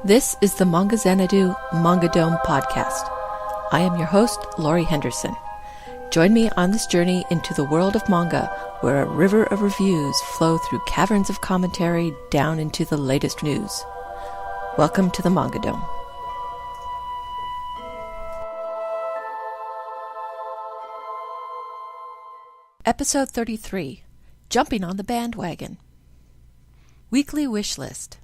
This is the Manga Xanadu Manga Dome podcast. I am your host, Laurie Henderson. Join me on this journey into the world of manga, where a river of reviews flow through caverns of commentary down into the latest news. Welcome to the Manga Dome. Episode 33, Jumping on the Bandwagon. Weekly Wish List.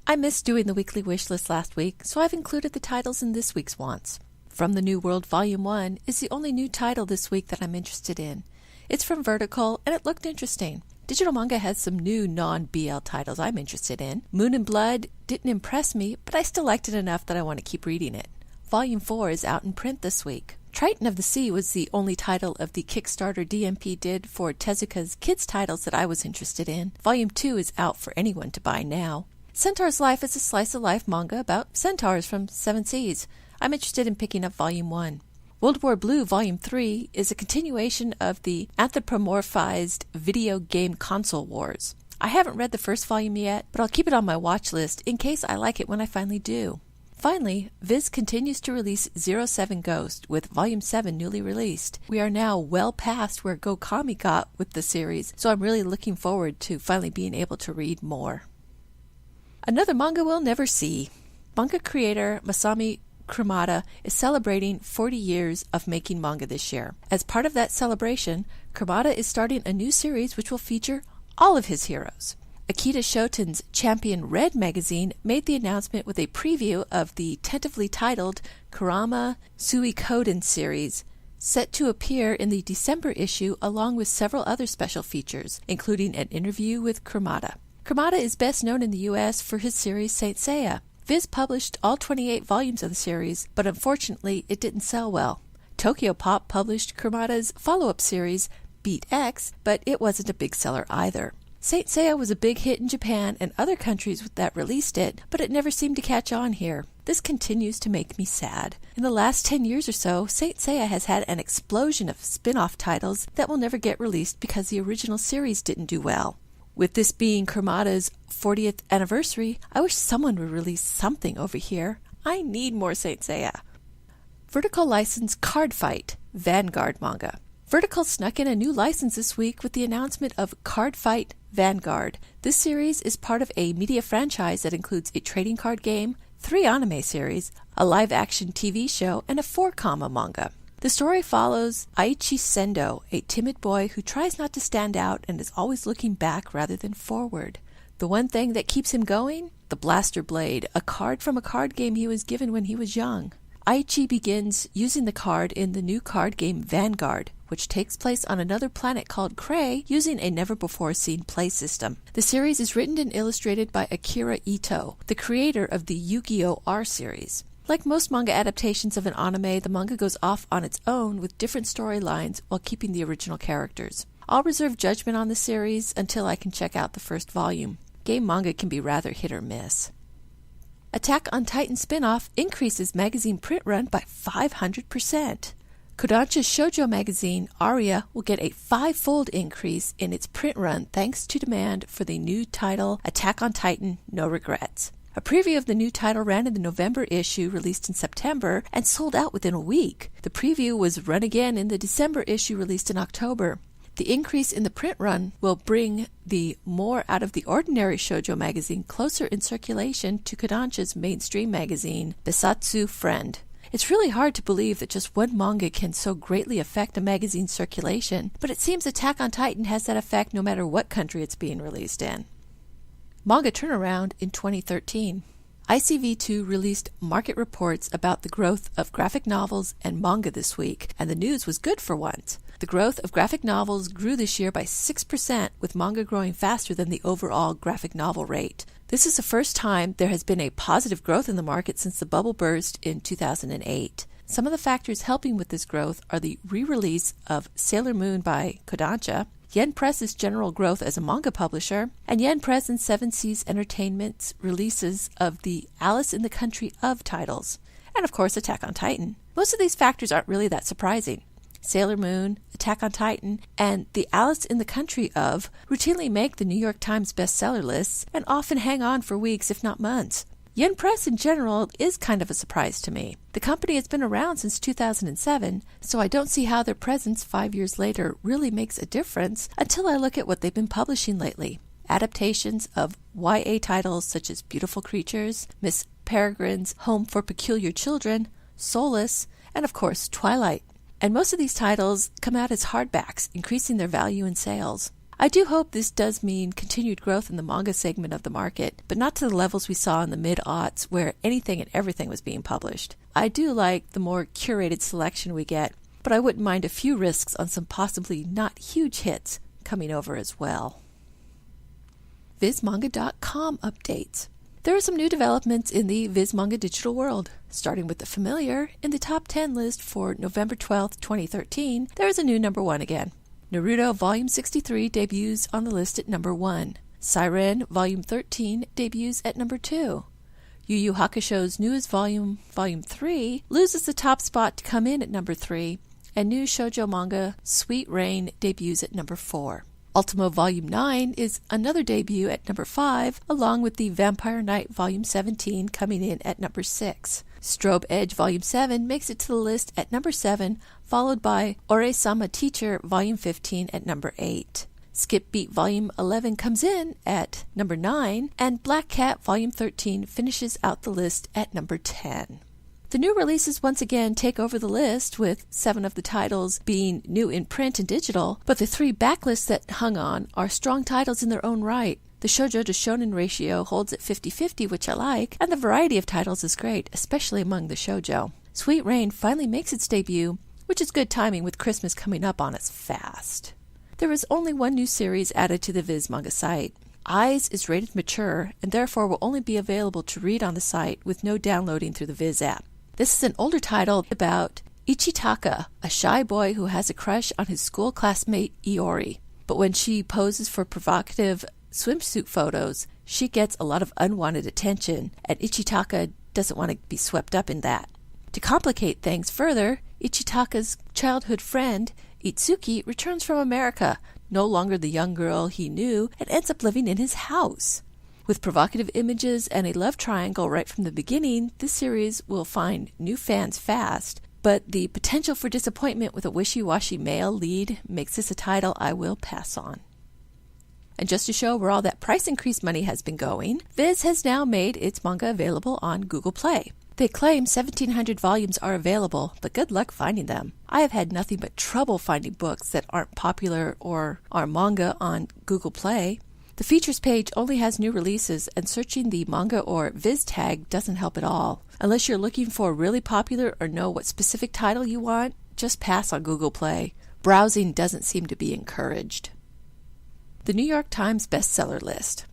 I missed doing the weekly wish list last week, so I've included the titles in this week's wants. From the New World Volume 1 is the only new title this week that I'm interested in. It's from Vertical, and it looked interesting. Digital Manga has some new non-BL titles I'm interested in. Moon and Blood didn't impress me, but I still liked it enough that I want to keep reading it. Volume 4 is out in print this week. Triton of the Sea was the only title of the Kickstarter DMP did for Tezuka's kids' titles that I was interested in. Volume 2 is out for anyone to buy now. Centaur's Life is a slice-of-life manga about centaurs from Seven Seas. I'm interested in picking up Volume 1. World War Blue Volume 3 is a continuation of the anthropomorphized video game console wars. I haven't read the first volume yet, but I'll keep it on my watch list in case I like it when I finally do. Finally, Viz continues to release 07 Ghost, with Volume 7 newly released. We are now well past where Go Kami got with the series, so I'm really looking forward to finally being able to read more. Another manga we'll never see. Manga creator Masami Kurumada is celebrating 40 years of making manga this year. As part of that celebration, Kurumada is starting a new series which will feature all of his heroes. Akita Shoten's Champion Red magazine made the announcement with a preview of the tentatively titled Kurama Suikoden series, set to appear in the December issue along with several other special features, including an interview with Kurumada. Kurumada is best known in the U.S. for his series Saint Seiya. Viz published all 28 volumes of the series, but unfortunately it didn't sell well. Tokyo Pop published Kurumada's follow-up series Beat X, but it wasn't a big seller either. Saint Seiya was a big hit in Japan and other countries that released it, but it never seemed to catch on here. This continues to make me sad. In the last 10 years or so, Saint Seiya has had an explosion of spin-off titles that will never get released because the original series didn't do well. With this being Kurumada's 40th anniversary, I wish someone would release something over here. I need more Saint Seiya. Vertical license Card Fight, Vanguard manga. Vertical snuck in a new license this week with the announcement of Card Fight Vanguard. This series is part of a media franchise that includes a trading card game, 3 anime series, a live-action TV show, and a 4-comma manga. The story follows Aichi Sendo, a timid boy who tries not to stand out and is always looking back rather than forward. The one thing that keeps him going? The Blaster Blade, a card from a card game he was given when he was young. Aichi begins using the card in the new card game Vanguard, which takes place on another planet called Cray using a never-before-seen play system. The series is written and illustrated by Akira Ito, the creator of the Yu-Gi-Oh! R series. Like most manga adaptations of an anime, the manga goes off on its own with different storylines while keeping the original characters. I'll reserve judgment on the series until I can check out the first volume. Game manga can be rather hit or miss. Attack on Titan spin-off increases magazine print run by 500%. Kodansha's shoujo magazine, Aria, will get a 5-fold increase in its print run thanks to demand for the new title Attack on Titan No Regrets. A preview of the new title ran in the November issue released in September and sold out within a week. The preview was run again in the December issue released in October. The increase in the print run will bring the more out of the ordinary shoujo magazine closer in circulation to Kodansha's mainstream magazine, Besatsu Friend. It's really hard to believe that just one manga can so greatly affect a magazine's circulation, but it seems Attack on Titan has that effect no matter what country it's being released in. Manga turnaround in 2013. ICV2 released market reports about the growth of graphic novels and manga this week, and the news was good for once. The growth of graphic novels grew this year by 6%, with manga growing faster than the overall graphic novel rate. This is the first time there has been a positive growth in the market since the bubble burst in 2008. Some of the factors helping with this growth are the re-release of Sailor Moon by Kodansha, Yen Press's general growth as a manga publisher, and Yen Press and Seven Seas Entertainment's releases of the Alice in the Country of titles, and of course Attack on Titan. Most of these factors aren't really that surprising. Sailor Moon, Attack on Titan, and The Alice in the Country of routinely make the New York Times bestseller lists and often hang on for weeks if not months. Yen Press in general is kind of a surprise to me. The company has been around since 2007, so I don't see how their presence 5 years later really makes a difference until I look at what they've been publishing lately. Adaptations of YA titles such as Beautiful Creatures, Miss Peregrine's Home for Peculiar Children, Soulless, and of course Twilight. And most of these titles come out as hardbacks, increasing their value in sales. I do hope this does mean continued growth in the manga segment of the market, but not to the levels we saw in the mid-aughts where anything and everything was being published. I do like the more curated selection we get, but I wouldn't mind a few risks on some possibly not huge hits coming over as well. VizManga.com updates. There are some new developments in the Viz Manga digital world. Starting with the familiar, in the top 10 list for November 12, 2013, there is a new number 1 again. Naruto Volume 63 debuts on the list at number 1. Siren Volume 13 debuts at number 2. Yu Yu Hakusho's newest volume, Volume 3, loses the top spot to come in at number 3, and new shoujo manga Sweet Rain debuts at number 4. Ultimo Volume 9 is another debut at number 5, along with the Vampire Knight Volume 17 coming in at number 6. Strobe Edge Volume 7 makes it to the list at number 7, followed by Ore-sama Teacher Volume 15 at number 8. Skip Beat Volume 11 comes in at number 9, and Black Cat Volume 13 finishes out the list at number 10. The new releases once again take over the list, with 7 of the titles being new in print and digital, but the 3 backlists that hung on are strong titles in their own right. The shoujo to shonen ratio holds at 50-50, which I like, and the variety of titles is great, especially among the shoujo. Sweet Rain finally makes its debut, which is good timing with Christmas coming up on us fast. There is only one new series added to the Viz Manga site. Eyes is rated mature, and therefore will only be available to read on the site with no downloading through the Viz app. This is an older title about Ichitaka, a shy boy who has a crush on his school classmate Iori. But when she poses for provocative swimsuit photos, she gets a lot of unwanted attention, and Ichitaka doesn't want to be swept up in that. To complicate things further, Ichitaka's childhood friend, Itsuki, returns from America, no longer the young girl he knew, and ends up living in his house. With provocative images and a love triangle right from the beginning, this series will find new fans fast, but the potential for disappointment with a wishy-washy male lead makes this a title I will pass on. And just to show where all that price increase money has been going, Viz has now made its manga available on Google Play. They claim 1,700 volumes are available, but good luck finding them. I have had nothing but trouble finding books that aren't popular or are manga on Google Play. The features page only has new releases, and searching the manga or Viz tag doesn't help at all. Unless you're looking for really popular or know what specific title you want, just pass on Google Play. Browsing doesn't seem to be encouraged. The New York Times bestseller list.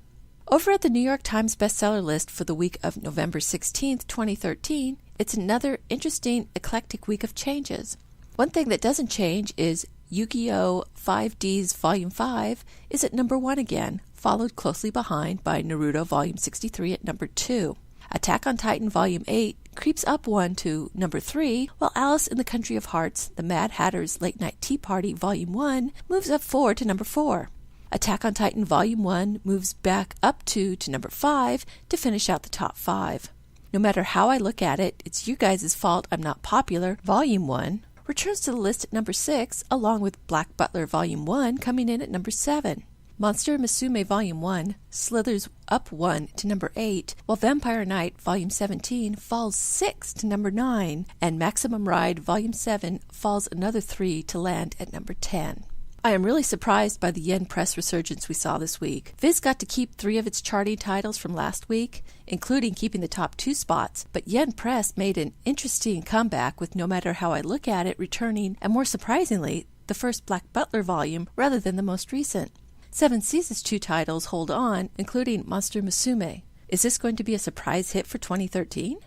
Over at the New York Times bestseller list for the week of November 16, 2013, it's another interesting, eclectic week of changes. One thing that doesn't change is Yu-Gi-Oh! 5D's Volume 5 is at number 1 again, followed closely behind by Naruto Volume 63 at number 2. Attack on Titan Volume 8 creeps up 1 to number 3, while Alice in the Country of Hearts, The Mad Hatter's Late Night Tea Party Volume 1 moves up 4 to number 4. Attack on Titan Volume 1 moves back up 2 to number 5 to finish out the top 5. No matter how I look at it, it's you guys' fault I'm not popular. Volume 1 returns to the list at number 6, along with Black Butler Volume 1 coming in at number 7. Monster Musume Volume 1 slithers up 1 to number 8, while Vampire Knight Volume 17 falls 6 to number 9, and Maximum Ride Volume 7 falls another 3 to land at number 10. I am really surprised by the Yen Press resurgence we saw this week. Viz got to keep 3 of its charting titles from last week, including keeping the top 2 spots, but Yen Press made an interesting comeback with No Matter How I Look at It returning, and more surprisingly, the first Black Butler volume rather than the most recent. Seven Seas' 2 titles hold on, including Monster Musume. Is this going to be a surprise hit for 2013?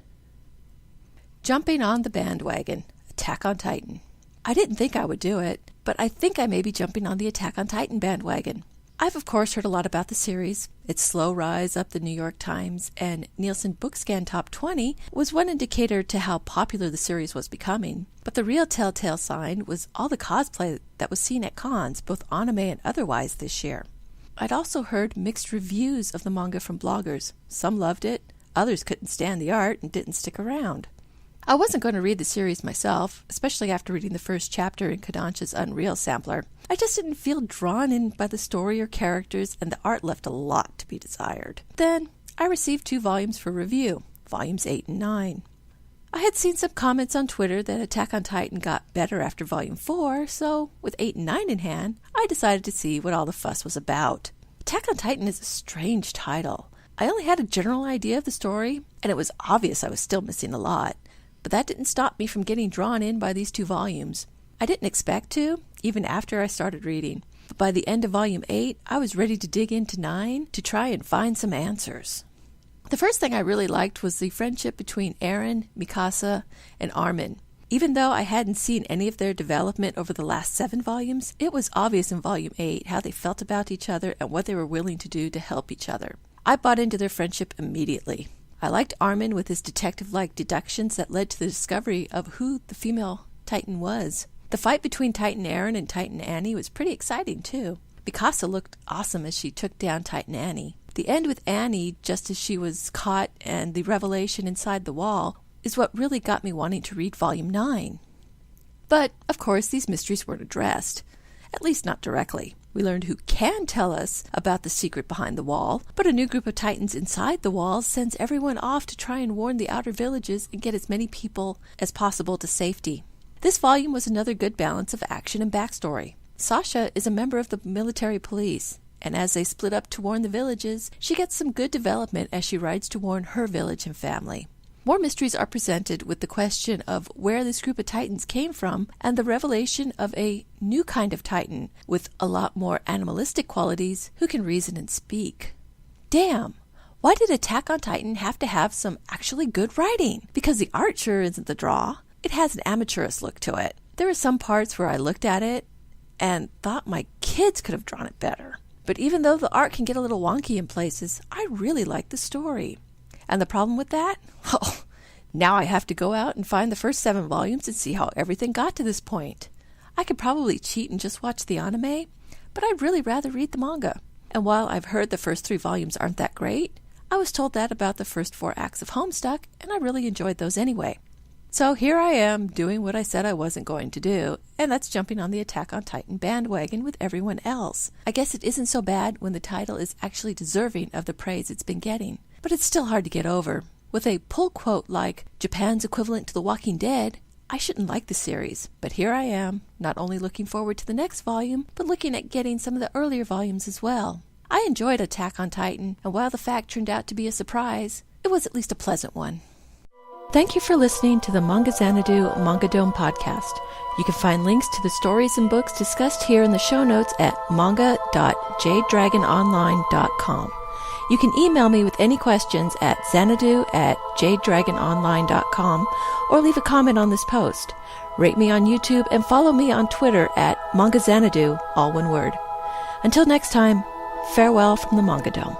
Jumping on the bandwagon, Attack on Titan. I didn't think I would do it, but I think I may be jumping on the Attack on Titan bandwagon. I've of course heard a lot about the series. Its slow rise up the New York Times and Nielsen Bookscan Top 20 was one indicator to how popular the series was becoming. But the real telltale sign was all the cosplay that was seen at cons, both anime and otherwise, this year. I'd also heard mixed reviews of the manga from bloggers. Some loved it, Others couldn't stand the art and didn't stick around. I wasn't going to read the series myself, especially after reading the first chapter in Kodansha's Unreal sampler. I just didn't feel drawn in by the story or characters, and the art left a lot to be desired. Then I received 2 volumes for review, volumes 8 and 9. I had seen some comments on Twitter that Attack on Titan got better after volume 4, so with 8 and 9 in hand, I decided to see what all the fuss was about. Attack on Titan is a strange title. I only had a general idea of the story, and it was obvious I was still missing a lot. But that didn't stop me from getting drawn in by these 2 volumes. I didn't expect to, even after I started reading. But by the end of volume 8, I was ready to dig into 9 to try and find some answers. The first thing I really liked was the friendship between Eren, Mikasa, and Armin. Even though I hadn't seen any of their development over the last 7 volumes, it was obvious in volume 8 how they felt about each other and what they were willing to do to help each other. I bought into their friendship immediately. I liked Armin with his detective-like deductions that led to the discovery of who the female Titan was. The fight between Titan Eren and Titan Annie was pretty exciting, too. Mikasa looked awesome as she took down Titan Annie. The end with Annie, just as she was caught, and the revelation inside the wall, is what really got me wanting to read Volume 9. But, of course, these mysteries weren't addressed. At least not directly. We learned who can tell us about the secret behind the wall, but a new group of Titans inside the walls sends everyone off to try and warn the outer villages and get as many people as possible to safety. This volume was another good balance of action and backstory. Sasha is a member of the military police, and as they split up to warn the villages, she gets some good development as she rides to warn her village and family. More mysteries are presented with the question of where this group of Titans came from and the revelation of a new kind of Titan with a lot more animalistic qualities who can reason and speak. Damn! Why did Attack on Titan have to have some actually good writing? Because the art sure isn't the draw. It has an amateurish look to it. There were some parts where I looked at it and thought my kids could have drawn it better. But even though the art can get a little wonky in places, I really like the story. And the problem with that? Well, now I have to go out and find the first 7 volumes and see how everything got to this point. I could probably cheat and just watch the anime, but I'd really rather read the manga. And while I've heard the first 3 volumes aren't that great, I was told that about the first 4 acts of Homestuck, and I really enjoyed those anyway. So here I am, doing what I said I wasn't going to do, and that's jumping on the Attack on Titan bandwagon with everyone else. I guess it isn't so bad when the title is actually deserving of the praise it's been getting. But it's still hard to get over. With a pull quote like, Japan's equivalent to The Walking Dead, I shouldn't like the series. But here I am, not only looking forward to the next volume, but looking at getting some of the earlier volumes as well. I enjoyed Attack on Titan, and while the fact turned out to be a surprise, it was at least a pleasant one. Thank you for listening to the Manga Xanadu Manga Dome podcast. You can find links to the stories and books discussed here in the show notes at manga.jdragononline.com. You can email me with any questions at xanadu@jdragononline.com or leave a comment on this post. Rate me on YouTube and follow me on Twitter at Manga Xanadu, all one word. Until next time, farewell from the Manga Dome.